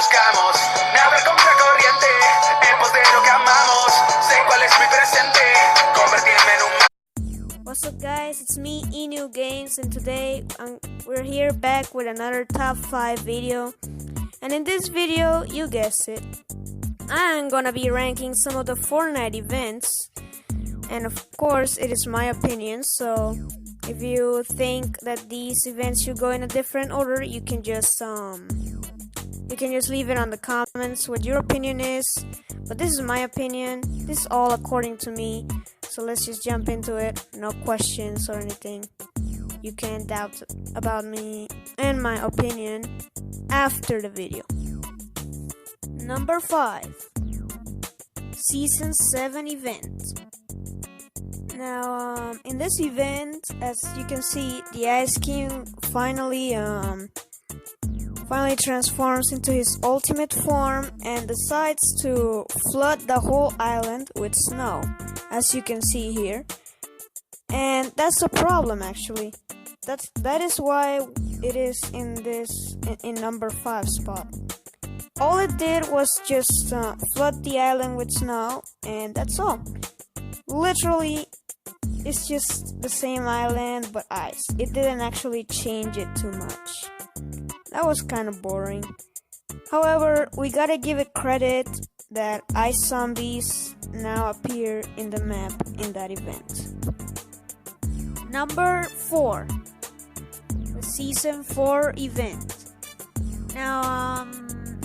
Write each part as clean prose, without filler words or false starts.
buscamos, navegar contracorriente, en pos de lo que amamos, sé cuál es mi presente, convertirme en un... What's up guys, it's me, Inu Games, and today we're here back with another top 5 video. And in this video, you guessed it, I'm gonna be ranking some of the Fortnite events. And of course, it is my opinion, so if you think that these events should go in a different order, you can just leave it on the comments what your opinion is. But this is my opinion. This is all according to me. So let's just jump into it. No questions or anything. You can doubt about me and my opinion after the video. Number 5. Season 7 event. Now, in this event, as you can see, the Ice King finally transforms into his ultimate form and decides to flood the whole island with snow, as you can see here. And that's a problem, actually. That is why it is in number 5 spot. All it did was just flood the island with snow, and that's all. Literally, it's just the same island but ice. It didn't actually change it too much. That was kind of boring. However, we gotta give it credit that ice zombies now appear in the map in that event. Number 4. The Season 4 event. Now,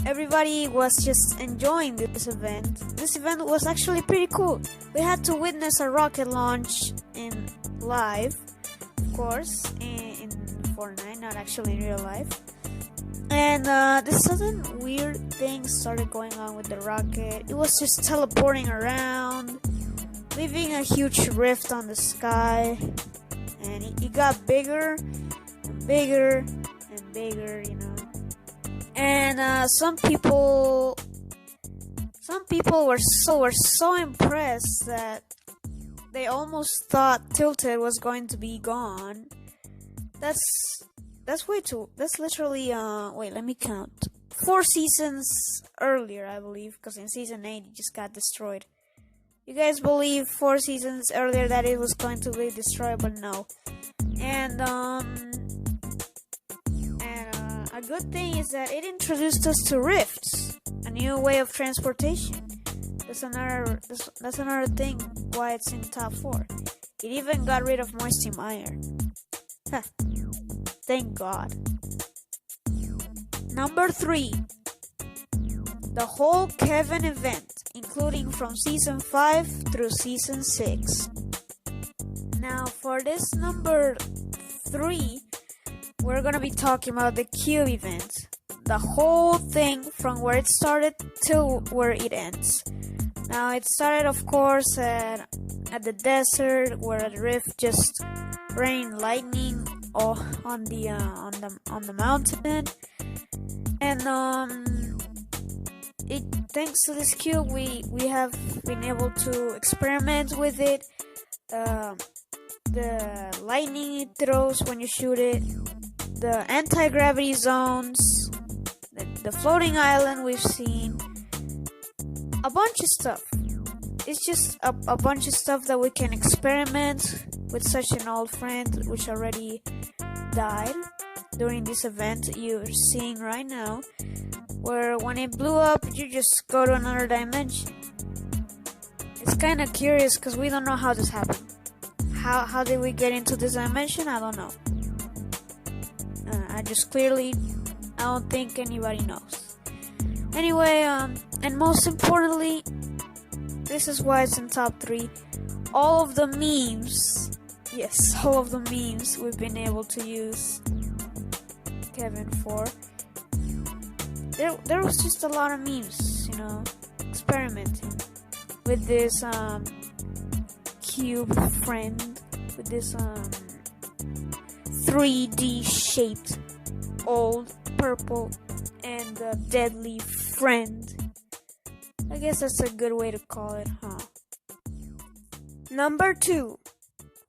everybody was just enjoying this event. This event was actually pretty cool. We had to witness a rocket launch in live, of course, in Fortnite, not actually in real life. And this sudden weird thing started going on with the rocket. It was just teleporting around, leaving a huge rift on the sky, and it got bigger and bigger and bigger, you know. And some people were so impressed that they almost thought Tilted was going to be gone. That's literally wait, let me count. 4 seasons earlier, I believe, because in season 8 it just got destroyed. You guys believe 4 seasons earlier that it was going to be destroyed, but no. And a good thing is that it introduced us to rifts, a new way of transportation. That's another thing why it's in top 4. It even got rid of Moisty Mire. Huh. Thank God. Number 3. The whole Kevin event, including from season 5 through season 6. Now for this number 3, we're gonna be talking about the Cube event. The whole thing from where it started till where it ends. Now it started, of course, at the desert where the rift just rained lightning on the mountain, and thanks to this cube we have been able to experiment with it. The lightning it throws when you shoot it, the anti-gravity zones, the floating island we've seen, a bunch of stuff. It's just a bunch of stuff that we can experiment with such an old friend which already died during this event you're seeing right now, where when it blew up you just go to another dimension. It's kind of curious because we don't know how this happened. How did we get into this dimension? I don't know. I don't think anybody knows. Anyway, and most importantly, this is why it's in top 3. All of the memes, yes, all of the memes we've been able to use Kevin for. There was just a lot of memes, you know, experimenting with this cube friend, with this 3D shaped old purple and deadly friend. I guess that's a good way to call it, huh? Number 2.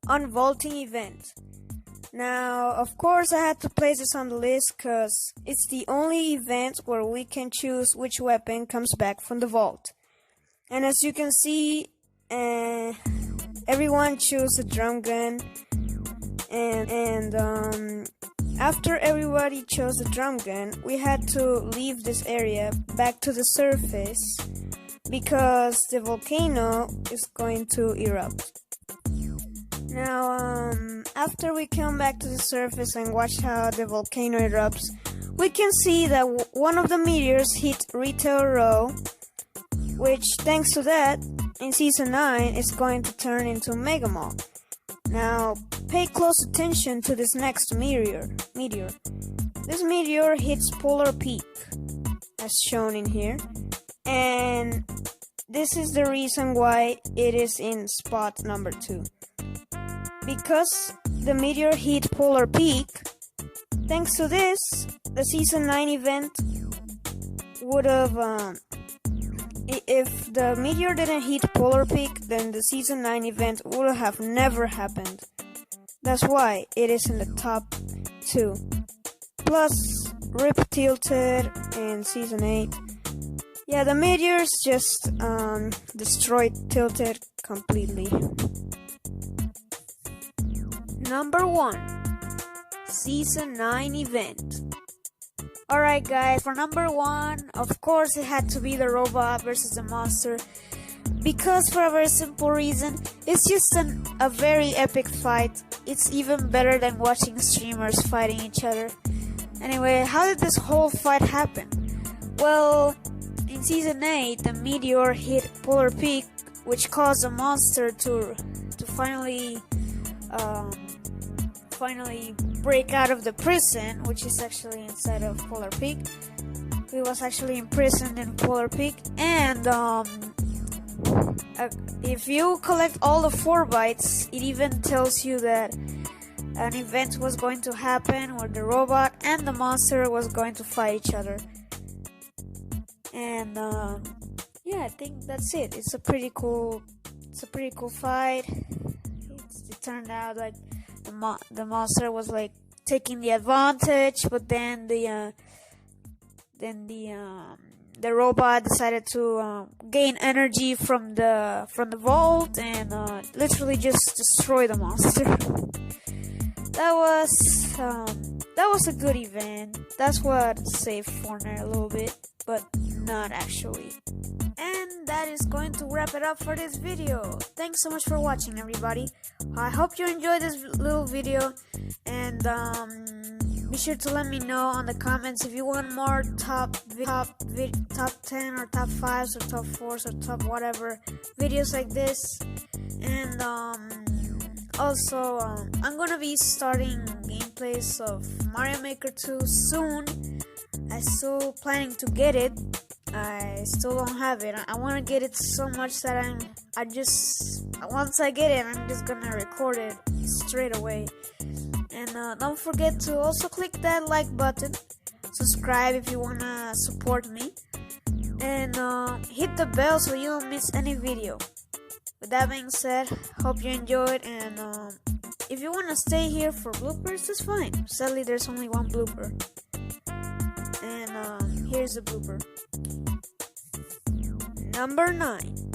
Unbolting Event. Now, of course, I had to place this on the list because it's the only event where we can choose which weapon comes back from the vault. And as you can see, everyone chose a drum gun, and after everybody chose the drum gun, we had to leave this area back to the surface because the volcano is going to erupt. Now, after we come back to the surface and watch how the volcano erupts, we can see that one of the meteors hit Retail Row, which, thanks to that, in Season 9, is going to turn into Mega Mall. Now, pay close attention to this next meteor. This meteor hits Polar Peak, as shown in here, and this is the reason why it is in spot number 2. Because the meteor hit Polar Peak, thanks to this, the Season 9 event would have, if the meteor didn't hit Polar Peak, then the Season 9 event would have never happened. That's why it is in the top 2. Plus, RIP Tilted in Season 8. Yeah, the meteors just destroyed Tilted completely. Number 1, Season 9 event. Alright guys, for number 1, of course it had to be the robot versus the monster. Because for a very simple reason, it's just a very epic fight. It's even better than watching streamers fighting each other. Anyway, how did this whole fight happen? Well, in Season 8, the meteor hit Polar Peak, which caused the monster to finally break out of the prison, which is actually inside of Polar Peak. He was actually imprisoned in Polar Peak, and if you collect all the 4 bytes, it even tells you that an event was going to happen where the robot and the monster was going to fight each other. And yeah, I think that's it. It's a pretty cool fight. It turned out like the monster was like taking the advantage, but then the robot decided to gain energy from the vault and literally just destroy the monster. That was a good event. That's what saved Fortnite a little bit, but not actually. And that is going to wrap it up for this video. Thanks so much for watching, everybody. I hope you enjoyed this little video, and be sure to let me know on the comments if you want more top 10 or top 5s or top 4s or top whatever videos like this. And also I'm gonna be starting gameplays of Mario Maker 2 soon. I'm still planning to get it. I still don't have it. I want to get it so much that once I get it, I'm just gonna record it straight away. And don't forget to also click that like button, subscribe if you wanna support me, and hit the bell so you don't miss any video. With that being said, hope you enjoyed, and if you wanna stay here for bloopers, that's fine. Sadly, there's only one blooper, and here's the blooper. Number 9.